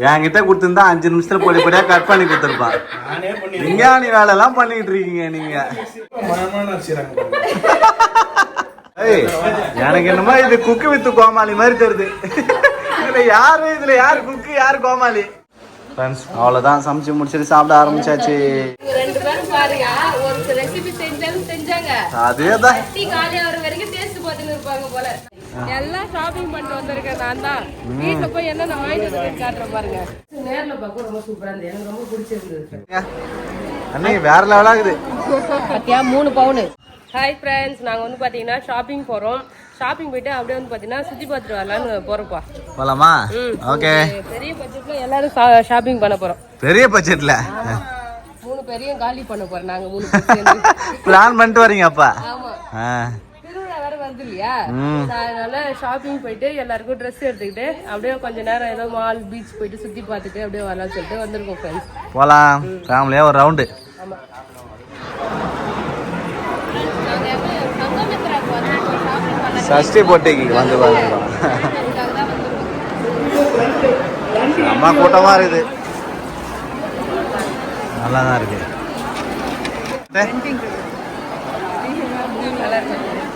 என்கிட்ட கொடுத்துருந்தா 5 நிமிஷத்துல பொடி பொடியா கட் பண்ணி கொடுத்துருப்பான். விஞ்ஞானி வேலை எல்லாம் பண்ணிட்டு இருக்கீங்க நீங்க. எனக்கு என்னமோ இது குக்கு வித்து கோமாளி மாதிரி தெரியுது. இதுல யாரு குக்கு யாரு கோமாளி? ஃப்ரெண்ட்ஸ் அவ்வளவுதான், சமைச்சு முடிச்சுட்டு சாப்பிட ஆரம்பிச்சாச்சு. ரெண்டு பேரும் பாருங்க, ஒரு ரெசிபி செஞ்சாங்க அதேதான் காலையில வர வரைக்கும் டேஸ்ட் பார்த்துட்டு இருப்பாங்க போல. எல்லாம் ஷாப்பிங் பண்ணிட்டு வந்திருக்கேன் நான் தான். வீட்டுல போய் என்ன நான் வாங்கிட்டு வந்து காட்டுறேன் பாருங்க. நேர்ல பார்க்க ரொம்ப சூப்பரா இருந்தது, எனக்கு ரொம்ப பிடிச்சிருந்தது. அன்னைக்கு வேற லெவலா இருக்குது. பாத்தியா 3 பவுன். ஹாய் ஃப்ரெண்ட்ஸ், நாங்க வந்து பாத்தீங்கன்னா ஷாப்பிங் போறோம். ஷாப்பிங் போயிட்டு அப்படியே வந்து பாத்தீங்கன்னா சுத்தி பார்த்துட்டு வரலான்னு போறோம்ப்பா. போலாமா? ஓகே. பெரிய பட்ஜெட்ல எல்லாரும் ஷாப்பிங் பண்ண போறோம். பெரிய பட்ஜெட்ல 3 பேரையும் காலி பண்ண போறோம் நாங்க 3 பேரும். பிளான் பண்ணிட்டு வரீங்க அப்பா? ஆமா. திருவிழா வேற வருது இல்லையா, அதனால ஷாப்பிங் போயிட்டு எல்லாருக்கும் ட்ரெஸ் எடுத்துக்கிட்டு அப்படியே கொஞ்ச நேரம் ஏதோ மால் பீச் போயிட்டு சுத்தி பார்த்துட்டு அப்படியே வரலாம்னு சொல்லிட்டு வந்திருக்கோம் ஃப்ரெண்ட்ஸ். போலாம் ஃபேமிலியா ஒரு ரவுண்டு. ஆமா. சஷ்டி போட்டிக்கு வந்து வாங்குறோம். அம்மா கூட்டமா இருக்குது, நல்லா தான் இருக்கு.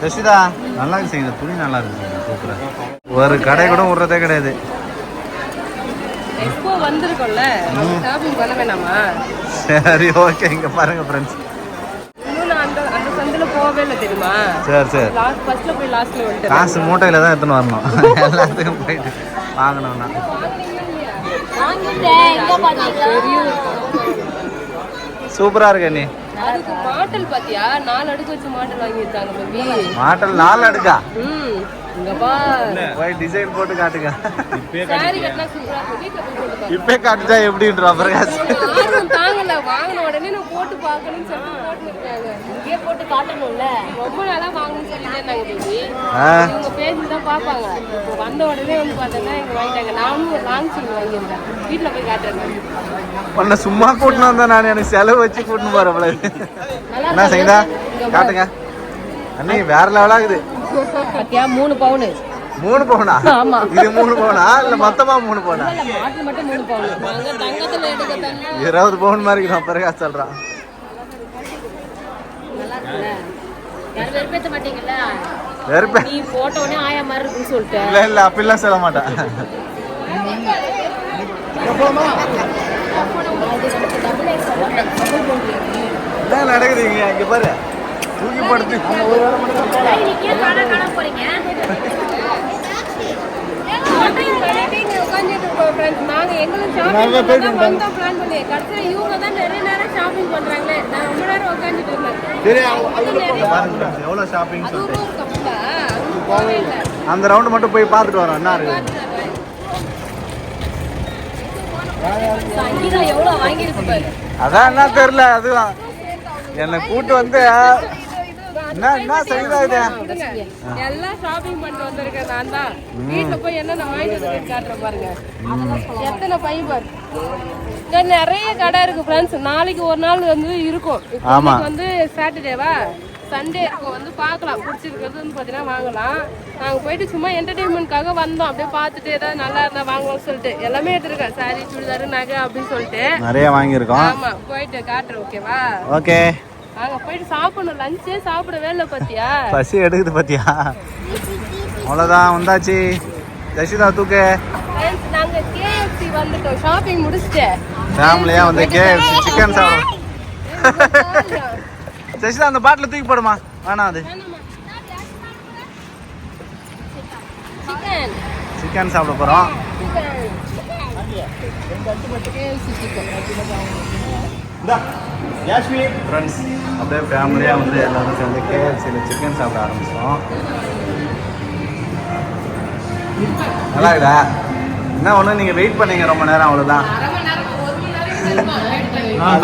சசிதா நல்லா இருக்கு, செய்யுது துணி நல்லா இருக்கு, சூப்பரா. ஒரு கடை கூட விடுறதே கிடையாது. எக்ஸ்போ வந்திருக்கோம்ல, ஷாப்பிங் பண்ண வேணாமா? சரி ஓகே, இங்க பாருங்க ஃப்ரெண்ட்ஸ். அந்த சந்தில போவே இல்லை தெரியுமா? சரி சரி, ஃபர்ஸ்ட்ல போய் லாஸ்ட்ல வந்துட்டேன். காசு மூட்டையில தான் எடுத்துன்னு வரணும், எல்லாத்துக்கும் போயிட்டு வாங்கணும்னா. சூப்பரா இருக்கு நீ. அதுக்கு மாட்டல் பாத்தியா, 4 அடுக்கு வச்சு மாட்டல் வாங்கி இருக்காங்க பேபி. மாட்டல் 4 அடுக்கா? இங்க பாரு, போய் டிசைன் போட்டு காட்டுங்க. சாரி கட்டலாம் சூப்பரா இருக்கு. வீட்ல போய் போட்டு பாருங்க. இப்பே காட்டுச்சா எப்படின்ற பிரகாஷ்? ஆர்வம் தாங்கல, வாங்குன உடனே நான் போட்டு பார்க்கணும்னு சொல்லிட்டு போட்டு இருக்காங்க. இங்கே போட்டு காட்டணும்ல, ரொம்ப நாளா வாங்கணும்னு சொல்லிட்டே இருந்தாங்க பேபி. இவங்க பேசி தான் பாப்பாங்க. இப்போ வந்த உடனே வந்து பார்த்தா இங்க வாங்கிட்டாங்க. நானும் ஒரு லாங் சீன் வாங்கியிருந்தேன், வீட்டுல போய் காட்டுறேன். உன்னை சும்மா கூட்டினு வந்தேன் நான், எனக்கு செலவு வச்சு கூட்டின்னு போறேன். என்ன செய்யுதா காட்டுங்க. அன்னைக்கு வேற லெவலா இருக்குது. பாத்தியா 3 பவுன். 3 பவுனா? ஆமா. இது 3 பவுனா இல்ல மொத்தமா 3 பவுனா? மாட்டு மட்டும் 3 பவுன். நாங்க தங்கத்துல எடுக்க தண்ணி 20 பவுன் மாதிரி நான் பிரகாஷ் சொல்றான். நல்லா இருக்குல்ல? யாரும் வெறுப்பேத்த மாட்டீங்கல்ல? வெறுப்பே நீ போட்ட உடனே ஆயா மாதிரி இருக்குன்னு சொல்லிட்டேன். இல்ல இல்ல அப்படிலாம் சொல்ல மாட்டேன். என்ன நடக்குதுங்க இங்க பாரு, தூக்கி படுத்து நாங்க எங்களுக்கு பிளான் பண்ணி கடைசியில் இவங்க தான் நிறைய நேரம் ஷாப்பிங் பண்றாங்களே. நான் ரொம்ப நேரம் உட்காந்துட்டு இருந்தேன். எவ்வளவு ஷாப்பிங் சொல்லிட்டு அந்த ரவுண்ட் மட்டும் போய் பார்த்துட்டு வரோம். என்ன இருக்கு எவ்வளவு வாங்கிருக்கு பாரு. அதான் என்ன தெரியல, அதுதான் என்னை கூட்டு வந்து என்ன செய்யுதா இது. எல்லாம் ஷாப்பிங் பண்ணிட்டு வந்திருக்கேன் நான் தான். வீட்டுல போய் என்ன நான் வாங்கிட்டு வந்து காட்டுறேன் பாருங்க. எத்தனை பை பாரு. நிறைய கடை இருக்கு ஃப்ரெண்ட்ஸ். நாளைக்கு ஒரு நாள் வந்து இருக்கும். இப்போ வந்து சாட்டர்டேவா, சண்டே இருக்கும். வந்து பார்க்கலாம், பிடிச்சிருக்கிறது வந்து பார்த்தீங்கன்னா வாங்கலாம். நாங்கள் போயிட்டு சும்மா என்டர்டெயின்மெண்ட்காக வந்தோம். அப்படியே பார்த்துட்டு ஏதாவது நல்லா இருந்தால் வாங்கலாம்னு சொல்லிட்டு எல்லாமே எடுத்துருக்கேன். சாரி, சுடிதாரு, நகை அப்படின்னு சொல்லிட்டு நிறைய வாங்கியிருக்கோம். ஆமா, போயிட்டு காட்டுறேன். ஓகேவா? ஓகே. நாங்க போயிட்டு சாப்பிடணும். லஞ்சே சாப்பிடவே இல்லை பாத்தியா, பசி எடுக்குது பாத்தியா. அவ்வளோதான் வந்தாச்சு. ஜெசிதா தூக்கு. நாங்க KFC வந்துட்டோம், ஷாப்பிங் முடிச்சுட்டு ஃபேமிலியா வந்து KFC சிக்கன் சாப்பிடும். ஜெசிதா அந்த பாட்டில் தூக்கி போடுமா? வேணாம், அது சிக்கன் சாப்பிட போறோம். ஃப்ரெண்ட்ஸ் அப்படியே ஃபேமிலியாக வந்து எல்லாரும் சேர்ந்து KFCயில் சிக்கன் சாப்பிட ஆரம்பிச்சோம். நல்லா இருக்குதா? என்ன ஒன்று நீங்கள் வெயிட் பண்ணீங்க ரொம்ப நேரம், அவ்வளோதான்.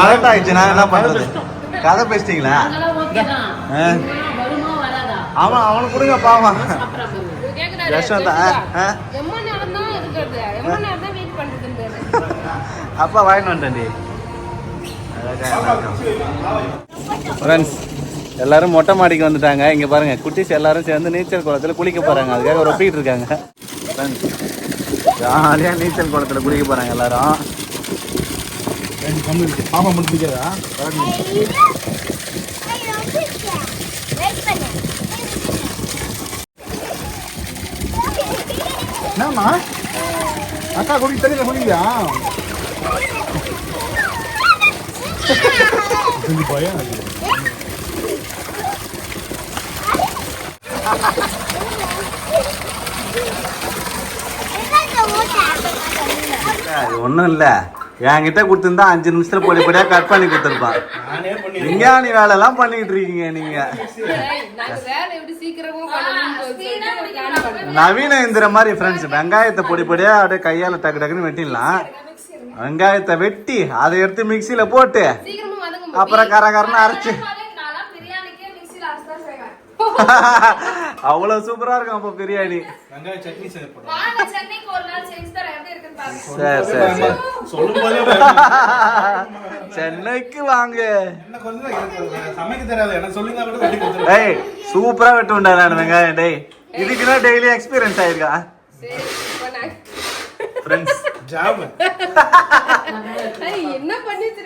கரெக்ட் ஆயிடுச்சுண்ணா, என்ன பண்ணுறது? கதை பேசிட்டீங்களா? ஆமாம், அவனுக்கு கொடுங்க பாவம். யஷ்வந்தா அப்பா வாங்கிட்டு வந்துட்டேன். ஃப்ரெண்ட்ஸ் எல்லாரும் மொட்டை மாடிக்கு வந்துட்டாங்க. இங்கே பாருங்க, குட்டிஸ் எல்லாரும் சேர்ந்து நீச்சல் குளத்தில் குளிக்க போகிறாங்க. அதுக்காக ரொப்பிட்டு இருக்காங்க. ஃப்ரெண்ட்ஸ் ஜாலியா நீச்சல் குளத்துல குளிக்க போறாங்க எல்லாரும். பாப்பா முடிச்சுக்கா என்னம்மா அக்கா குடி தெரியல குடிக்கலையா பயம் அது ஒண்ணும் இல்ல, என்கிட்ட கொடுத்துருந்தா 5 நிமிஷத்துல பொடிப்படியா கட் பண்ணி கொடுத்துருப்பான். விஞ்ஞானி வேலை எல்லாம் பண்ணிட்டு இருக்கீங்க நீங்க. நவீன இந்திர மாதிரி ஃப்ரெண்ட்ஸ், வெங்காயத்தை பொடிப்படியா அப்படியே கையால டக்கு டக்குன்னு வெட்டிடலாம். வெங்காயத்தை வெட்டி அதை எடுத்து மிக்சியில போட்டு அப்புறம் கரகரன்னு அரைச்சு அவ்வளவு சூப்பரா இருக்கும் அப்ப பிரியாணி. சரி சரி சரி, சென்னைக்கு வாங்க. ஏய் சூப்பரா வெட்டுண்டா நான் வெங்காயம். டேய் இதுக்குன்னா டெய்லி எக்ஸ்பீரியன்ஸ் ஆயிருக்கா ஃப்ரெண்ட்ஸ். ஜாப் என்ன பண்ணிட்டு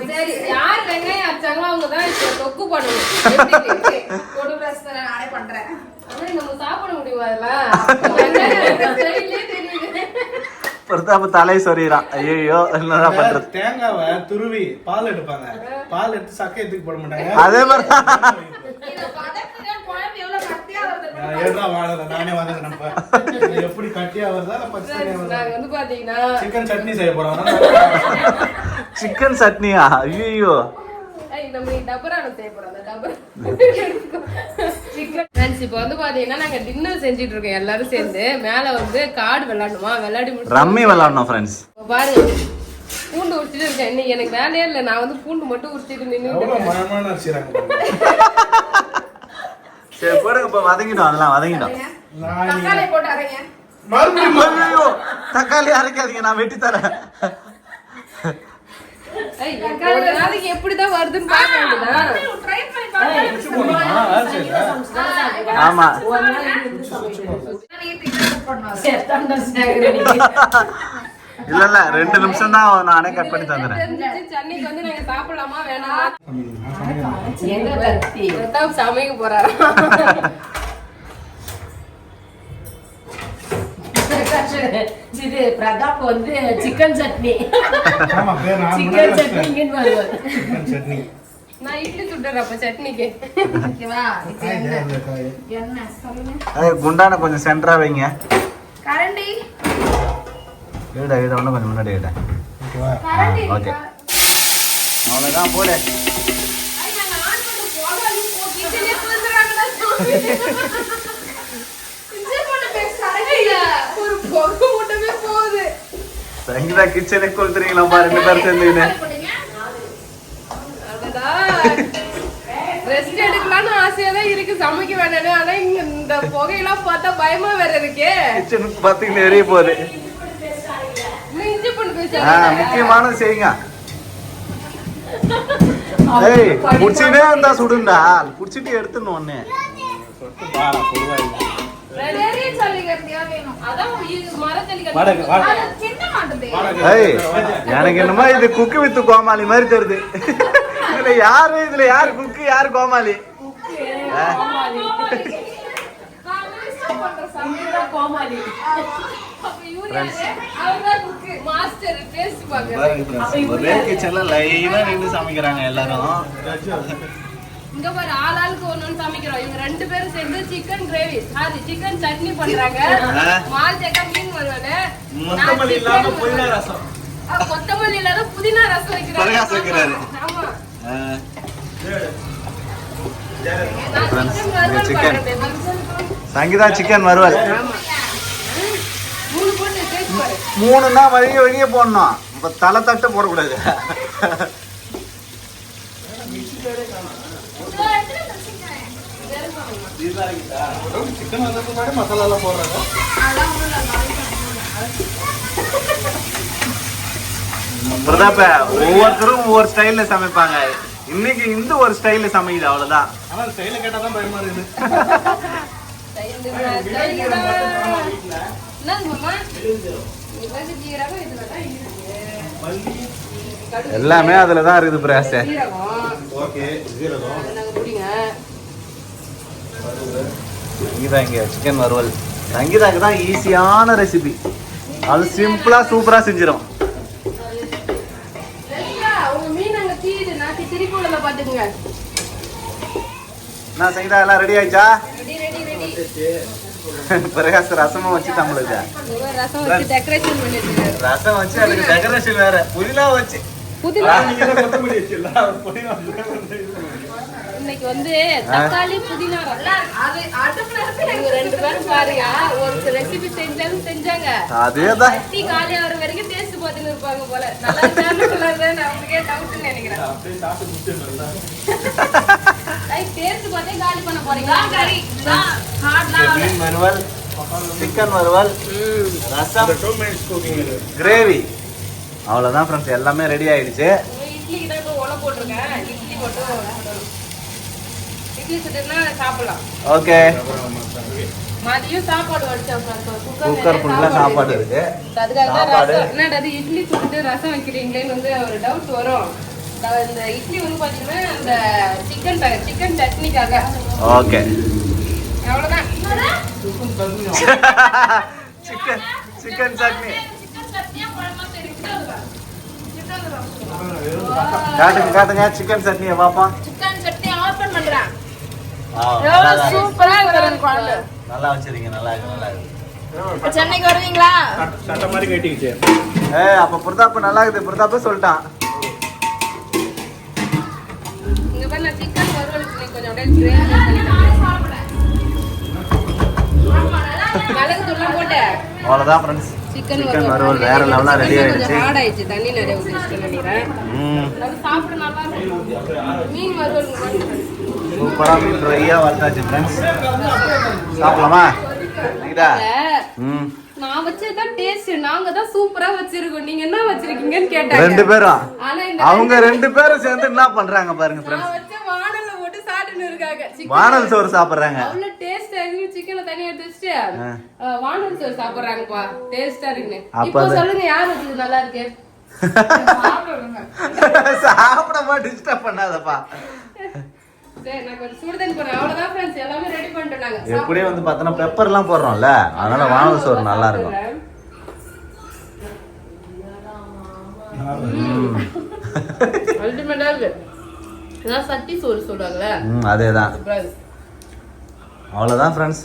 சரி, யார் வெங்காயம் அரைச்சாங்களோ அவங்க தான் தொக்கு பண்ணணும். நம்ம சாப்பிட முடியுமா பிரதாப தலை சொறிறான். ஐயோ என்ன பண்றது? தேங்காவை துருவி பால் எடுப்பாங்க, பால் எடுத்து சக்கை எடுத்து போட மாட்டாங்க. அதே மாதிரி நானே எப்படி கட்டியா வருதா வந்து பாத்தீங்கன்னா சிக்கன் சட்னி செய்ய போறோம். சிக்கன் சட்னியா? ஐயோ இப்ப வந்து பாத்தீங்கன்னா நாங்க டின்னர் செஞ்சிட்டு இருக்கோம் எல்லாரும் சேர்ந்து. மேல வந்து கார்டு விளையாடணுமா, விளையாடி ரம்மி விளையாடணும் ஃப்ரெண்ட்ஸ். பாருங்க பூண்டு உரிச்சிட்டு இருக்கேன். இன்னைக்கு எனக்கு வேலையே இல்லை, நான் வந்து பூண்டு மட்டும் உரிச்சிட்டு நின்று. சரி போடுங்க, இப்ப வதங்கிடும், அதெல்லாம் வதங்கிடும். தக்காளி அரைக்காதீங்க, நான் வெட்டி தரேன். எப்படிதான் வருதுன்னு பாக்க வேண்டியதான். ஆமா இல்ல இல்ல 2 நிமிஷம் தான் நானே கட் பண்ணி தந்துறேன். சென்னைக்கு வந்து நாங்க சாப்பிடலாமா வேணாமா சமைக்க போறாரு. இது பிரதாப் வந்து சிக்கன் சட்னி. சிக்கன் சட்னி நான் இட்லி சுட்டுறேன் அப்ப சட்னிக்கு. குண்டான கொஞ்சம் சென்டரா வைங்க. கரண்டி இட இட ஒண்ணு கொஞ்சம் முன்னாடி இட. ஓகே அவ்வளவுதான் போடு. சங்கீதா கிச்சனே கொளுத்துறீங்களா 2 பேர் சேர்ந்துன்னு? ரெஸ்ட் எடுக்கலாம்னு ஆசையா தான் இருக்கு, சமைக்க வேண்டானே. ஆனா இங்க இந்த புகையெல்லாம் பார்த்தா பயமா வேற இருக்கே. கிச்சனுக்கு பாத்தீங்கன்னா எரிய போகுது. இஞ்சி பண்ணு பேச முக்கியமானது செய்யுங்க. ஏய் புடிச்சிட்டே இருந்தா சுடுண்டா, புடிச்சிட்டு எடுத்துடணும் ஒண்ணு. எனக்கு என்னமோ இது குக்கு வித்து கோமாளி மாதிரி தெரியுது. இதுல யாரு குக்கு யாரு கோமாளி? ஒரே கிச்சன்ல லைனா நின்று சமைக்கிறாங்க எல்லாரும். இங்க பாரு ஆளாளுக்கு ஒண்ணு சமைக்கிறோம். இவங்க 2 பேரும் சேர்ந்து chicken gravy sorry chicken chutney பண்றாங்க. மால் ஜெகா மீன் வறுவல், கொத்தமல்லி இல்லாம புதினா ரசம். கொத்தமல்லி இல்லாத புதினா ரசம் வைக்கிறாரு. ஆமா சிக்கன் சங்கீதா சிக்கன் வறுவல் 3னா வழிய போடணும். இப்ப தலை தட்டு போடக்கூடாது. மசாலா போடுறாங்க. பிரதாப்ப ஒவ்வொருத்தரும் ஒவ்வொரு ஸ்டைல்ல சமைப்பாங்க. இன்னைக்கு இந்த ஒரு ஸ்டைல்ல சமைக்குது, அவ்வளவுதான். ஆனா ஸ்டைல கேட்டாதான் பயமா இருக்குது. இது மசாலா. என்னது மாமா? இது ஜீரகம் இதுல தான் இருக்கு. எல்லாமே அதுல தான் இருக்குது பிரயாச. ஓகே ஜீரகம் நாங்க குடிங்க. சங்கீதா இங்க சிக்கன் வறுவல். சங்கீதாக்கு தான் ஈஸியான ரெசிபி. அது சிம்பிளா சூப்பரா செஞ்சிடும். உங்க மீன் அங்க தீயுது. நான் திருப்பி உள்ள பாத்துக்குங்க. என்ன சங்கீதா எல்லாம் ரெடி ஆயிடுச்சா? Ready ready ready. பிரகாஷ் ரசமும் வச்சு நம்மளுக்கு ரசம் வச்சு டெக்கரேஷன் பண்ணிட்டு. ரசம் வச்சு அதுக்கு டெக்கரேஷன் வேற புதினா வச்சு. புதினா கொத்தமல்லி வச்சிடலாம். இன்னைக்கு வந்து தக்காளி புதினா அது அடுப்புல இருக்கு. ரெண்டு பேரும் பாருங்க ஒரு ரெசிபி செஞ்சாங்க. அதேதான் டீ காலி ஆற வரைக்கும் டேஸ்ட் பார்த்துட்டு இருப்பாங்க போல. நல்லா இருக்கான்னு சொல்லாத நமக்கே டவுட்னு நினைக்கிறேன். அப்படியே சாப்பிட்டு முடிச்சிடலாம். டேஸ்ட் பார்த்தே காலி பண்ண போறீங்க. கறி மீன் வறுவல், சிக்கன் வறுவல், ரசம், 2 minutes cooking இது. கிரேவி. அவ்வளவுதான் ஃப்ரெண்ட்ஸ், எல்லாமே ரெடி ஆயிடுச்சு. இட்லிக்கு தான் இப்போ உலை போட்டிருக்கேன். இட்லி போட்டு இட்லி சுட்டுனா சாப்பிடலாம். ஓகே, மதியம் சாப்பாடு வடிச்சோம். குக்கர் ஃபுல்லா சாப்பாடு இருக்கு. அதுக்காக தான் சாப்பாடு. ரசம். என்னடா அது இட்லி சுட்டு ரசம் வைக்கிறீங்களேன்னு வந்து ஒரு டவுட் வரும். இந்த இட்லி வந்து பாத்தீங்கன்னா அந்த சிக்கன் சட்னிக்காக. ஓகே, அவ்வளவுதான். சிக்கன் சட்னி. சிக்கன் சட்னியா குழம்பா தெரியும். காட்டுங்க சிக்கன் சட்னியை பாப்போம். சிக்கன் சட்னி ஓபன் பண்றேன். சூப்பரா இருக்கு குழம்பு. நல்லா வச்சிருக்கீங்க. நல்லா இருக்கு. சென்னைக்கு வருவீங்களா? சட்டை மாதிரி கட்டிக்கிச்சு. அப்ப பிரதாப் நல்லா இருக்குது. பிரதாப்பே சொல்லிட்டான். இங்க பாரு நான் சிக்கன் வறுவலுக்கு கொஞ்சம் அப்படியே கிரேவி பண்ணிட்டேன். மிளகு தூள்லாம் போட்டேன். அவ்வளவுதான் ஃப்ரெண்ட்ஸ், சிக்கன் வறுவல் வேற லெவலா ரெடி ஆயிடுச்சு. கொஞ்சம் ஹார்ட் ஆயிடுச்சு. தண்ணி நிறைய ஊத்திட்டு நினைக்கிறேன். அது சாப்பிட நல்லா இருக்கும். மீன் வறுவல் சூப்பரா மீன் ட்ரையா வறுத்தாச்சு ஃப்ரெண்ட்ஸ். சாப்பிடலாமா? இதா நான் வச்சதுதான் டேஸ்ட். நாங்க தான் சூப்பரா வச்சிருக்கோம். நீங்க என்ன வச்சிருக்கீங்கன்னு கேட்டாங்க ரெண்டு பேரும். ஆனா அவங்க ரெண்டு பேரும் சேர்ந்து என்ன பண்றாங்க பாருங்க நான் ஃப்ரெண்ட்ஸ். வச்ச வாணல்ல போட்டு சாப்பிட்டுன்னு இருக்காங்க. வானல் சோறு சாப்பிடுறாங்க. அவ்வளவு டேஸ்டா இருக்கு. சிக்கனை தனியா எடுத்து வச்சுட்டு வாணல் சோறு சாப்பிடுறாங்கப்பா. டேஸ்டா இருக்குன்னு. இப்போ சொல்லுங்க யார் வச்சது நல்லா இருக்கு? சாப்பிடமா டிஸ்டர்ப் பண்ணாதப்பா. சரி நான் கொஞ்சம் சுடுதண்ணி போடுறேன். அவ்வளவுதான் ஃப்ரெண்ட்ஸ், எல்லாமே ரெடி பண்ணிட்டாங்க. எப்படியும் வந்து பார்த்தோன்னா பெப்பர் எல்லாம் போடுறோம்ல, அதனால வானல் சோறு நல்லா இருக்கும். அல்டிமேட்டா இருக்கு. இதான் சட்டி சோறு சொல்றாங்கல்ல, அதேதான். அவ்வளோதான் ஃப்ரெண்ட்ஸ்,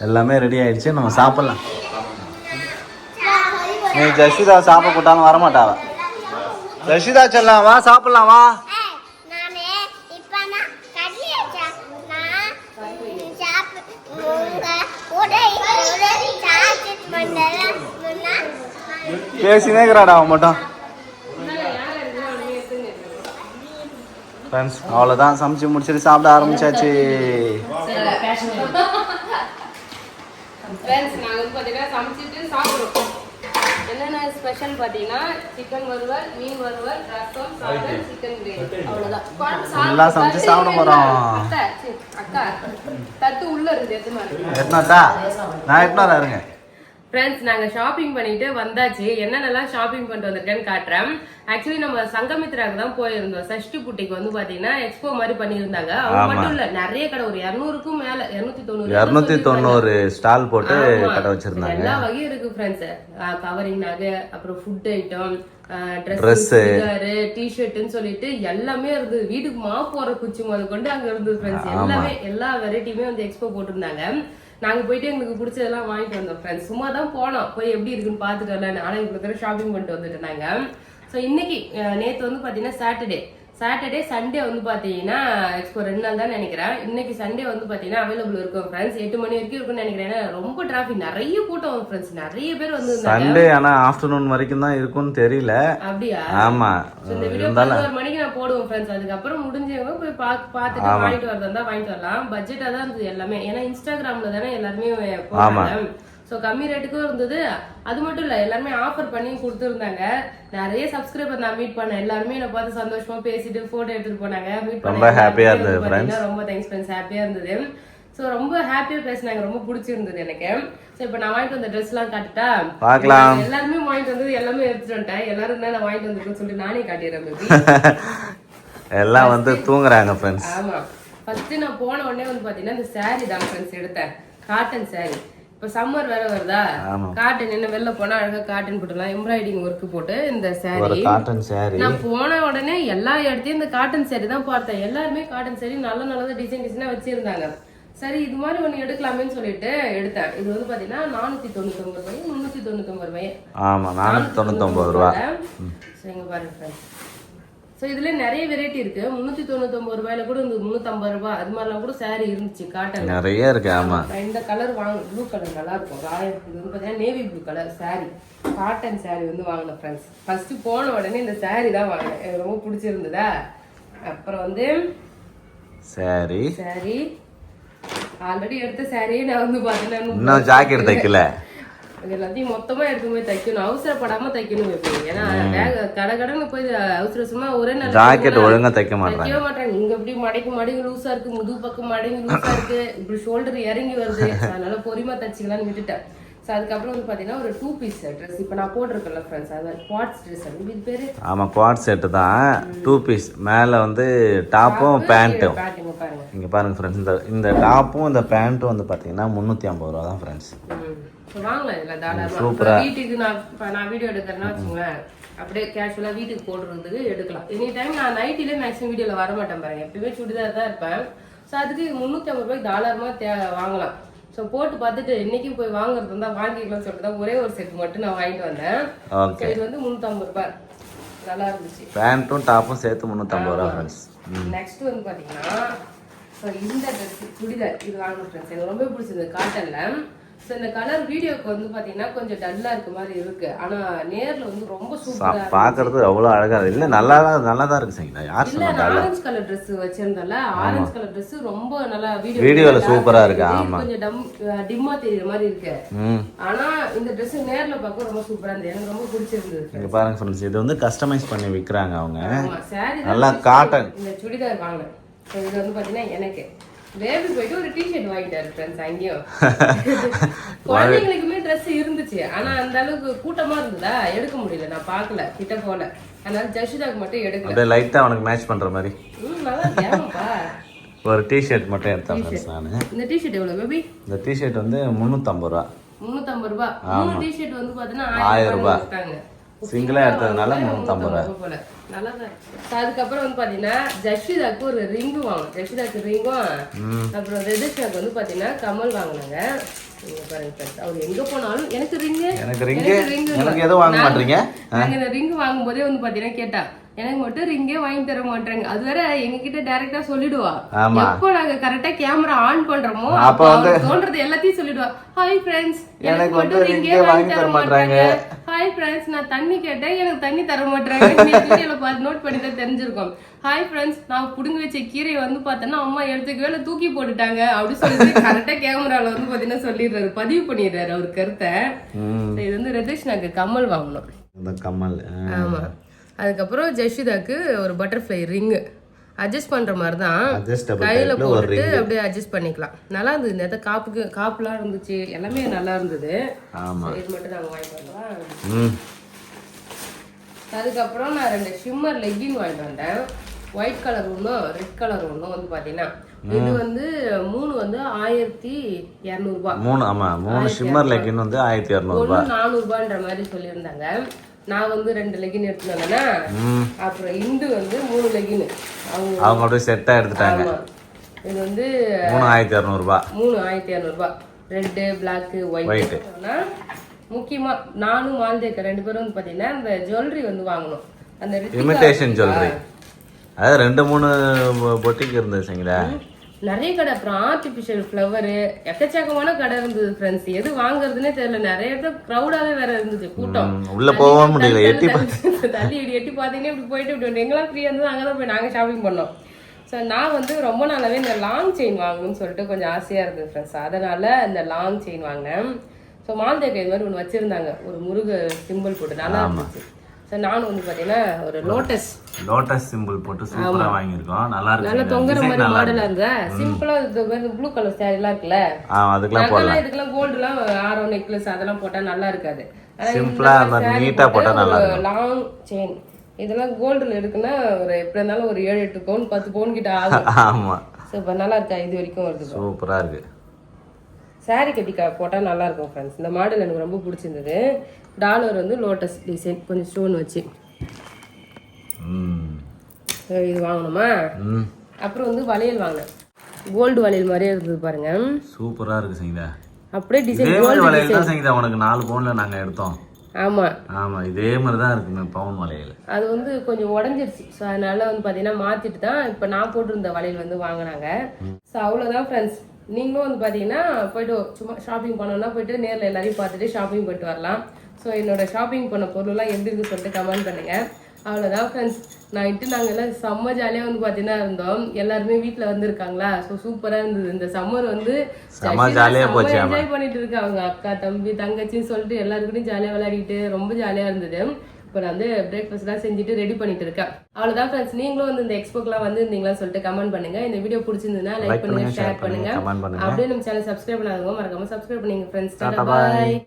எல்லாமே ரெடி ஆயிடுச்சு. நம்ம சாப்பிடலாம். நீ ஜஷிதா சாப்பிட கூட்டாலும் வரமாட்டாவ. ஜஷிதா செல்லாம் வா சாப்பிடலாம் வா. பேசினே இருக்கிறாடா அவன் மட்டும். ஃப்ரெண்ட்ஸ் அவ்வளோதான், சமைச்சு முடிச்சுட்டு சாப்பிட ஆரம்பிச்சாச்சு. ஃப்ரெண்ட்ஸ் நாங்கள் வந்து பார்த்தீங்கன்னா சமைச்சிட்டு சாப்பிடுறோம். என்னென்ன ஸ்பெஷல் பார்த்தீங்கன்னா சிக்கன் வறுவல், மீன் வறுவல், ரசம், சாதம், சிக்கன் கிரேவி. அவ்வளோதான். எல்லாம் சமைச்சு சாப்பிட போகிறோம். அக்கா தட்டு உள்ள இருந்து எத்தனை எத்தனாட்டா நான் எத்தனாரா இருங்க. ஃப்ரெண்ட்ஸ் நாங்கள் ஷாப்பிங் பண்ணிட்டு வந்தாச்சு. என்னென்னலாம் ஷாப்பிங் பண்ணிட்டு வந்திருக்கேன்னு காட்டுறேன். ஆக்சுவலி நம்ம சங்கமித்ராக்கு தான் போயிருந்தோம். சஷ்டி புட்டிக்கு வந்து பாத்தீங்கன்னா எக்ஸ்போ மாதிரி பண்ணியிருந்தாங்க. அவங்க மட்டும் இல்ல, நிறைய கடை, ஒரு 200க்கும் மேல, 290 ஸ்டால் போட்டு கடை வச்சிருந்தாங்க. எல்லா வகையும் இருக்கு ஃப்ரெண்ட்ஸ். கவரிங் நகை, அப்புறம் ஃபுட் ஐட்டம், ட்ரெஸ், டிஷர்ட்னு சொல்லிட்டு எல்லாமே இருந்தது. வீட்டுக்கு மாவு போற குச்சி முதல் கொண்டு அங்க இருந்தது ஃப்ரெண்ட்ஸ். எல்லாமே எல்லா வெரைட்டியுமே வந்து எக்ஸ்போ போட்டிருந்தாங்க. நாங்க போயிட்டு எங்களுக்கு பிடிச்சதெல்லாம் வாங்கிட்டு வந்தோம் ஃப்ரெண்ட்ஸ். சும்மா தான் போனோம், போய் எப்படி இருக்குன்னு பாத்துட்டு வரல. ஆனா எங்களுக்கு ஷாப்பிங் பண்ணிட்டு வந்துட்டு நாங்க. ஸோ இன்னைக்கு நேற்று வந்து பாத்தீங்கன்னா சாட்டர்டே சண்டே வந்து பாத்தீங்கன்னா எக்ஸ்போ 2 நாள் தான் நினைக்கிறேன். இன்னைக்கு சண்டே வந்து பாத்தீங்கன்னா அவைலபிள் இருக்கும் ஃப்ரெண்ட்ஸ். 8 மணி வரைக்கும் இருக்கும்னு நினைக்கிறேன். ரொம்ப டிராபிக், நிறைய கூட்டம் ஃப்ரெண்ட்ஸ், நிறைய பேர் வந்து சண்டே. ஆனா ஆஃப்டர்நூன் வரைக்கும் தான் இருக்கும்னு தெரியல. அப்படியா? ஆமா, இந்த வீடியோ 11 மணிக்கு நான் போடுவோம் ஃப்ரெண்ட்ஸ். அதுக்கப்புறம் முடிஞ்சவங்க போய் பார்த்துட்டு வாங்கிட்டு வரதா வாங்கிட்டு வரலாம். பட்ஜெட்டா தான் இருந்தது எல்லாமே. ஏன்னா இன்ஸ்டாகிராம்ல தானே எல்லாருமே போறாங்க. ஸோ கம்மி ரேட்டுக்கும் இருந்தது. அது மட்டும் இல்லை, எல்லாருமே ஆஃபர் பண்ணி கொடுத்துருந்தாங்க. நிறைய சப்ஸ்கிரைபர் நான் மீட் பண்ணேன். எல்லாருமே என்னை பார்த்து சந்தோஷமா பேசிட்டு போட்டோ எடுத்துட்டு போனாங்க. மீட் பண்ண ரொம்ப ஹாப்பியா இருந்தது. ரொம்ப தேங்க்ஸ் ஃப்ரெண்ட்ஸ், ஹாப்பியா இருந்தது. ஸோ ரொம்ப ஹாப்பியா பேசினாங்க, ரொம்ப பிடிச்சிருந்தது எனக்கு. ஸோ இப்போ நான் வாங்கிட்டு வந்த ட்ரெஸ் எல்லாம் காட்டுட்டா பார்க்கலாம். எல்லாருமே வாங்கிட்டு வந்தது எல்லாமே எடுத்துட்டு வந்துட்டேன். எல்லாரும் தான் நான் வாங்கிட்டு வந்திருக்கேன்னு சொல்லிட்டு நானே காட்டிடுறேன் பேபி. எல்லாம் வந்து தூங்குறாங்க ஃப்ரெண்ட்ஸ். ஆமா, ஃபர்ஸ்ட் நான் போன உடனே வந்து பாத்தீங்கன்னா இந்த saree தான் ஃப்ரெண்ட்ஸ் எடுத்தேன். Cotton saree. இப்போ சம்மர் வேற வருதா, காட்டன் என்ன வெளில போனா அழகா காட்டன் போட்டுலாம் எம்ப்ராய்டிங் ஒர்க் போட்டு இந்த saree. Cotton saree. நான் போன உடனே எல்லா இடத்தையும் இந்த காட்டன் saree தான் பார்த்தேன். எல்லாருமே காட்டன் saree நல்ல நல்லதா டிசைனா வச்சிருந்தாங்க. சரி இது மாதிரி ஒண்ணு எடுக்கலாமேன்னு சொல்லிட்டு எடுத்தேன். இது வந்து பாத்தீங்கன்னா 499 ரூபாய், 399 ரூபாய். ஆமா 499 ரூபாய். சரிங்க பாருங்க ஃப்ரெண்ட்ஸ். ஸோ இதுல நிறைய வெரைட்டி இருக்கு. 399 ரூபாயில கூட இந்த 350 ரூபாய் அது மாதிரிலாம் கூட saree இருந்துச்சு காட்டன். நிறைய இருக்கு. ஆமா, இந்த கலர் வாங்க, ப்ளூ கலர் நல்லா இருக்கும். ராயல் இது வந்து பாத்தீங்கன்னா navy blue colour saree, cotton saree வந்து வாங்கினேன் ஃப்ரெண்ட்ஸ். ஃபர்ஸ்ட் போன உடனே இந்த saree தான் வாங்கினேன், எனக்கு ரொம்ப பிடிச்சிருந்ததா. அப்புறம் வந்து saree ஆல்ரெடி எடுத்த saree நான் வந்து பாத்தீங்கன்னா இன்னும் ஜாக்கெட் தைக்கல. இது எல்லாத்தையும் மொத்தமா எடுத்து போய் தைக்கணும், அவசரப்படாம தைக்கணும் வைப்பீங்க. ஏன்னா கடை போய் அவசரமா ஒரே நாள் ஜாக்கெட் ஒழுங்கா தைக்க மாட்டாங்க. இங்க இப்படி மடக்கி லூசா இருக்கு, முதுகு பக்கம் மடங்கி லூசா இருக்கு, இப்படி ஷோல்டர் இறங்கி வருது. அதனால பொறுமையா தச்சுக்கலாம்னு விட்டுட்டேன். ஸோ அதுக்கப்புறம் வந்து பாத்தீங்கன்னா ஒரு 2 பீஸ் ட்ரெஸ் இப்போ நான் போட்டிருக்கேன்ல ஃப்ரெண்ட்ஸ், அதான் குவாட்ஸ் ட்ரெஸ். இது பேரு ஆமா குவாட் செட் தான். 2 பீஸ் மேல வந்து டாப்பும் பேண்ட்டும். பாருங்க இங்க பாருங்க ஃப்ரெண்ட்ஸ், இந்த டாப்பும் இந்த பேண்ட்டும் வந்து பாத்தீங்கன்னா 350 ரூபா தான் ஃப்ரெண்ட்ஸ். வாங்கலாம் இதுல தாராளமா. வீட்டுக்கு நான் வீடியோ எடுக்கிறேன்னா வச்சுங்களேன், அப்படியே கேஷுவலா வீட்டுக்கு போடுறதுக்கு எடுக்கலாம். எனி டைம் நான் நைட்டிலே மேக்ஸிமம் வீடியோல வர மாட்டேன் பாருங்க, எப்பயுமே சுடிதார் தான் இருப்பேன். ஸோ அதுக்கு 350 ரூபாய்க்கு தாராளமா வாங்கலாம். ஸோ போட்டு பார்த்துட்டு இன்னைக்கும் போய் வாங்குறது இருந்தா வாங்கிக்கலாம்னு சொல்லிட்டு தான் ஒரே ஒரு செட் மட்டும் நான் வாங்கிட்டு வந்தேன். இது வந்து 350 ரூபாய், நல்லா இருந்துச்சு. பேண்ட்டும் டாப்பும் சேர்த்து 350 ரூபாய் ஃப்ரெண்ட்ஸ். நெக்ஸ்ட் வந்து பாத்தீங்கன்னா இந்த ட்ரெஸ் சுடிதார் இது வாங்கணும் ஃப்ரெண்ட்ஸ், எனக்கு ரொம்ப பிடிச்சது காட்டன்ல. ஸோ இந்த கலர் வீடியோக்கு வந்து பாத்தீங்கன்னா கொஞ்சம் டல்லா இருக்க மாதிரி இருக்கு, ஆனா நேர்ல வந்து ரொம்ப சூப்பரா பாக்குறது அவ்வளவு அழகா இருக்கு. இல்ல நல்லா தான் இருக்கு சரிங்களா. யார் சொன்னா ஆரஞ்சு கலர் Dress வச்சிருந்தல, ஆரஞ்சு கலர் Dress ரொம்ப நல்லா வீடியோல சூப்பரா இருக்கு. ஆமா, கொஞ்சம் டிம்மா தெரியற மாதிரி இருக்கு, ஆனா இந்த Dress நேர்ல பார்க்க ரொம்ப சூப்பரா இருந்துச்சு, எனக்கு ரொம்ப பிடிச்சிருந்தது. இங்க பாருங்க ஃப்ரெண்ட்ஸ், இது வந்து கஸ்டமைஸ் பண்ணி விக்கிறாங்க அவங்க. சாரி நல்லா காட்டன். இந்த சுடிதார் வாங்குனேன். இது வந்து பாத்தீங்கன்னா எனக்கு பேபி போயிட்டு ஒரு டிஷர்ட் வாங்கிட்டாரு ஃப்ரெண்ட்ஸ். அங்கேயும் குழந்தைங்களுக்குமே ட்ரெஸ் இருந்துச்சு, ஆனா அந்த அளவுக்கு கூட்டமா இருந்ததா எடுக்க முடியல, நான் பாக்கல கிட்ட போல. அதனால ஜஷிதாக்கு மட்டும் எடுக்கல. அப்படியே லைட்டா அவனுக்கு மேட்ச் பண்ற மாதிரி நல்லா கேமப்பா ஒரு டி-ஷர்ட் மட்டும் எடுத்தேன் ஃப்ரெண்ட்ஸ் நானு. இந்த டி-ஷர்ட் எவ்வளவு பேபி? இந்த டி-ஷர்ட் வந்து 350 ரூபாய். 350 ரூபாய். மூணு டி-ஷர்ட் வந்து பாத்தீங்கன்னா 1000 ரூபாய். சிங்கிளா எடுத்ததுனால 350 போல. நல்லா தான். அதுக்கப்புறம் வந்து பாத்தீங்கன்னா ஜஷிதாக்கு ஒரு ரிங்கு வாங்கணும். ஜஷிதாக்கு ரிங்கும் அப்புறம் ரெதிஷாக்கு வந்து பாத்தீங்கன்னா கமல் வாங்கினாங்க. நீங்க பாருங்க ஃப்ரெண்ட்ஸ், அவர் எங்க போனாலும் எனக்கு ரிங் எனக்கு எதுவும் வாங்க மாட்டீங்க. நாங்க இந்த ரிங் வாங்கும் போதே வந்து பாத்தீங்கன்னா கேட்டா எனக்கு மட்டும் ரிங்கே வாங்கி தர மாட்டாங்க. அது வேற எங்க கிட்ட டைரக்டா சொல்லிடுவா. எப்போ நாங்க கரெக்டா கேமரா ஆன் பண்றோமோ அப்ப தோன்றது எல்லாத்தையும் சொல்லிடுவா. ஹாய் ஃப்ரெண்ட்ஸ், எனக்கு மட்டும் ரிங்கே வாங்கி தர மாட்டாங்க. ஹாய் ஃப்ரெண்ட்ஸ், நான் தண்ணி கேட்டேன் எனக்கு தண்ணி தர மாட்டாங்க. வீடியோல பார்த்து நோட் பண்ணி தான் தெரிஞ்சிருக்கோம். ஹாய் ஃப்ரெண்ட்ஸ், நான் புடுங்கி வச்ச கீரையை வந்து பார்த்தேன்னா அம்மா எடுத்துக்கு வேலை தூக்கி போட்டுட்டாங்க அப்படின்னு சொல்லிட்டு கரெக்டா கேமரால வந்து பாத்தீங்கன்னா சொல்லிடுறாரு, பதிவு பண்ணிடுறாரு அவர் கருத்தை. இது வந்து ரதேஷ்னாக்கு கம்மல் வாங்கணும். இந்த கம்மல். ஆமா. அதுக்கப்புறம் ஜஷிதாக்கு ஒரு பட்டர்ஃப்ளை ரிங் அட்ஜஸ்ட் பண்ற மாதிரி தான், கையில போட்டுட்டு அப்படியே அட்ஜஸ்ட் பண்ணிக்கலாம். நல்லா இருந்தது. இந்த காப்புலாம் இருந்துச்சு, எல்லாமே நல்லா இருந்தது. இது மட்டும் நாங்க வாங்கிட்டு வந்தோம். அதுக்கப்புறம் நான் 2 ஷிம்மர் லெக்கின் வாங்கிட்டு வந்தேன். ஒயிட் கலர் ஒன்றும் ரெட் கலர் ஒன்றும் வந்து பாத்தீங்கன்னா இது வந்து 3 வந்து 1200 ரூபாய். 3 ஷிம்மர் லெக்கின் வந்து 1200 ரூபாய். 400 ரூபாய்ன்ற மாதிரி சொல்லியிருந்தாங்க. நான் வந்து 2 லெகின் எடுத்துனேன்னா அப்புறம் இந்து வந்து 3 லெகின் அவங்க அப்படியே செட்டா எடுத்துட்டாங்க. இது வந்து 3200 ரூபாய். 3200 ரூபாய். Red, black, white. முக்கியமா நானும் மால்தேக்க 2 பேரும் வந்து பாத்தீங்கன்னா இந்த ஜுவல்லரி வந்து வாங்கணும். அந்த இமிடேஷன் ஜுவல்லரி. அது 2-3 பொட்டிக் இருந்தது சரிங்களா. நிறைய கடை, அப்புறம் ஆர்டிபிஷியல் ஃப்ளவரு, எக்கச்சக்கமான கடை இருந்தது ஃப்ரெண்ட்ஸ். எது வாங்குறதுன்னே தெரியல. நிறைய இடத்துல க்ரௌடாவே வேற இருந்துச்சு, கூட்டம். உள்ள போக முடியல. எட்டி பாத்தீங்கன்னா இப்படி போயிட்டு இப்படி எங்கெல்லாம் ஃப்ரீயா இருந்தது அங்கதான் போய் நாங்க ஷாப்பிங் பண்ணோம். ஸோ நான் வந்து ரொம்ப நாளாவே இந்த லாங் செயின் வாங்கணும்னு சொல்லிட்டு கொஞ்சம் ஆசையா இருந்தது ஃப்ரெண்ட்ஸ். அதனால இந்த லாங் செயின் வாங்கினேன். ஸோ மால்தேக்க இது மாதிரி ஒன்று வச்சிருந்தாங்க, ஒரு முருக சிம்பிள் போட்டு நல்லா இருந்துச்சு. ஸோ நானும் வந்து பார்த்தீங்கன்னா ஒரு லோட்டஸ் சிம்பிள் போட்டு சூப்பரா வாங்கியிருக்கோம். நல்லா நல்ல இருக்கு. தொங்குற மாதிரி மாடலா இருந்தா சிம்பிளா ப்ளூ கலர் சாரி எல்லாம் இருக்குல்ல, அதுக்கெல்லாம் போடலாம். இதுக்கெல்லாம் கோல்டுலாம் ஆரோ நெக்லஸ் அதெல்லாம் போட்டா நல்லா இருக்காது. சிம்பிளா நீட்டா போட்டா நல்லா இருக்கும். லாங் செயின் இதெல்லாம் கோல்டுல இருக்குன்னா ஒரு எப்படி இருந்தாலும் ஒரு 7-8 பவுன் 10 பவுன் கிட்ட ஆகும். ஆமா சூப்பர் நல்லா இருக்கா? இது வரைக்கும் வருது. சூப்பரா இருக்கு. சாரி கட்டி போட்டா நல்லா இருக்கும் ஃப்ரெண்ட்ஸ். இந்த மாடல் எனக்கு ரொம்ப பிடிச்சிருந்தது. டாலர் வந்து லோட்டஸ் டிசைன் கொஞ்சம் ஸ்டோன் வச்சு இது வாங்கணுமா. அப்புறம் வந்து வளையல் வாங்கினேன். கோல்டு வளையல் மாதிரியே இருந்தது பாருங்க. சூப்பரா இருக்கு சங்கீதா. அப்படியே டிசைன் கோல்டு வளையல் தான் சங்கீதா உனக்கு 4 பவுன்ல நாங்க எடுத்தோம். ஆமா ஆமா இதே மாதிரி தான் இருக்குமே பவுன் வளையல். அது வந்து கொஞ்சம் உடஞ்சிருச்சு. ஸோ அதனால வந்து பார்த்தீங்கன்னா மாத்திட்டு தான் இப்போ நான் போட்டிருந்த வளையல் வந்து வாங்கினாங்க. ஸோ அவ்வளோதான் ஃப்ரெண்ட்ஸ். நீங்களும் வந்து பார்த்தீங்கன்னா போயிட்டு சும்மா ஷாப்பிங் பண்ணோம்னா போயிட்டு நேரில் எல்லாரையும் பார்த்துட்டு ஷாப்பிங் போயிட்டு வரலாம். ஸோ என்னோட ஷாப்பிங் பண்ண பொருள்லாம் எப்படி இருக்குன்னு சொல்லிட்டு கமெண்ட் பண்ணுங்க. அவ்வளோதான் ஃப்ரெண்ட்ஸ். நாங்கள் எல்லாம் செம்ம ஜாலியாக வந்து பார்த்தீங்கன்னா இருந்தோம். எல்லாருமே வீட்டில் வந்துருக்காங்களா. ஸோ சூப்பராக இருந்தது. இந்த சம்மர் வந்து என்ஜாய் பண்ணிட்டு இருக்கு. அவங்க அக்கா தம்பி தங்கச்சின்னு சொல்லிட்டு எல்லாருக்கிட்டையும் ஜாலியாக விளையாடிட்டு ரொம்ப ஜாலியாக இருந்தது. இப்போ நான் வந்து பிரேக்ஃபாஸ்ட்லாம் செஞ்சுட்டு ரெடி பண்ணிட்டு இருக்கேன். அவ்வளோதான் ஃப்ரெண்ட்ஸ். நீங்களும் வந்து இந்த எக்ஸ்போக்கெலாம் வந்து இருந்தீங்களா சொல்லிட்டு கமெண்ட் பண்ணுங்க. இந்த வீடியோ பிடிச்சிருந்ததுன்னா லைக் பண்ணுங்க, ஷேர் பண்ணுங்க. அப்படியே நம்ம சேனல் சப்ஸ்கிரைப் பண்ணாதவங்க மறக்காம சப்ஸ்கிரைப் பண்ணுங்க ஃப்ரெண்ட்ஸ். பாய்.